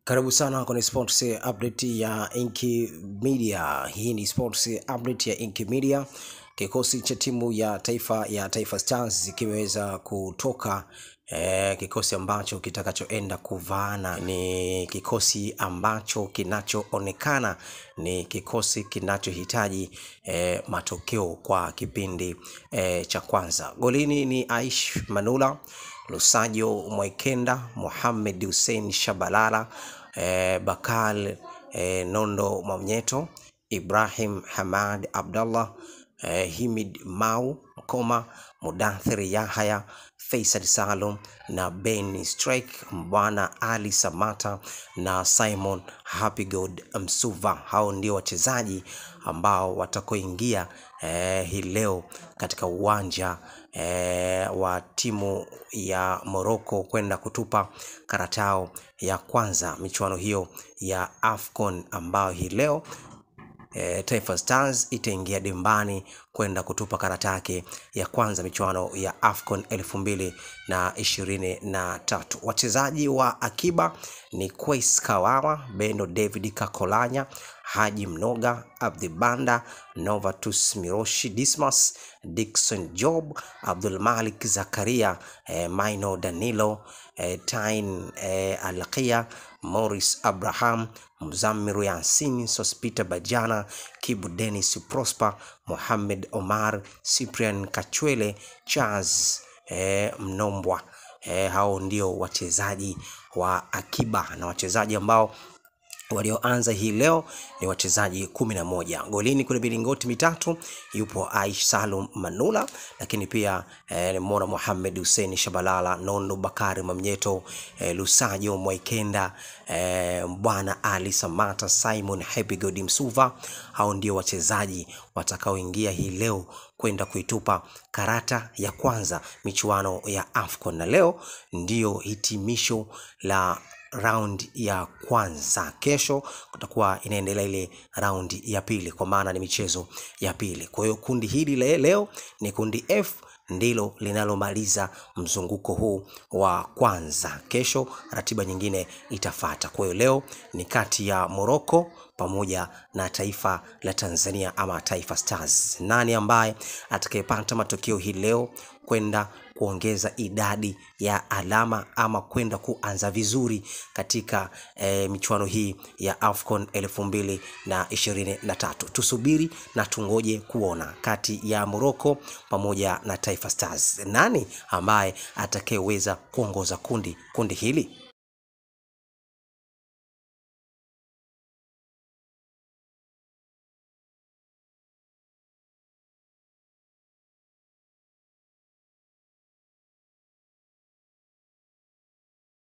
Karibu sana kwenye sports update ya Inki Media. Hii ni sports update ya Inki Media. Kikosi cha timu ya Taifa Stars kimeweza kutoka kikosi ambacho kitakachoenda kuvaana ni kikosi ambacho kinachoonekana ni kikosi kinachohitaji matokeo kwa kipindi cha kwanza. Golini ni Aish Manula, Lusajo Mwekenda, Mohamed Hussein Shabalala, Bakal Nondo Mamnyeto, Ibrahim Hamad Abdallah, Himid Mau Mkoma, Mudathir Yahaya, Faisal Salum na Ben Strike, Mbwana Ali Samata na Simon Happy God Msuva. Hao ndio wachezaji ambao watakoingia hii leo katika uwanja wa timu ya Morocco kwenda kutupa karatao ya kwanza michuano hiyo ya AFCON, ambao hii leo Taifa Stars itaingia dimbani kwenda kutupa karata yake ya kwanza michuano ya AFCON 2023. Wachezaji wa akiba ni Kwais Kawawa, Beno David Kakolanya, Haji Mnoga, Abdi Banda, Novatus Miroshi Dismas, Dickson Job, Abdul Malik Zakaria, Maino Danilo, Tain Alakia, Morris Abraham, Mzamiru Yasin, Sospita Bajana, Kibu Dennis Prosper, Mohamed Omar, Cyprian Kachwele, Charles Mnombwa. Hao ndio wachezaji wa akiba, na wachezaji ambao walioanza hii leo ni wachezaji 11. Golini kule bilingoti mitatu yupo Aish Salum Manula, lakini pia nimeona Mohamed Hussein Shabalala, Nondo Bakari Mamnyeto, Lusajo Mwekenda, Mbwana Ali Samata, Simon Happy God Msuva. Hao ndio wachezaji watakaoingia hii leo kwenda kuitupa karata ya kwanza michuano ya AFCON, na leo ndio hitimisho la round ya kwanza. Kesho kutakuwa inaendelea ile round ya pili, kwa maana ni michezo ya pili. Kwa hiyo kundi hili leo ni kundi F, ndilo linalomaliza mzunguko huu wa kwanza. Kesho ratiba nyingine itafuata. Kwa hiyo leo ni kati ya Morocco pamoja na taifa la Tanzania ama Taifa Stars. Nani ambaye atakayepata matokeo hii leo kwenda kuongeza idadi ya alama ama kwenda kuanza vizuri katika michuano hii ya AFCON 2023. Tusubiri na tungoje kuona kati ya Morocco pamoja na Taifa Stars nani ambaye atakayeweza kuongoza kundi hili.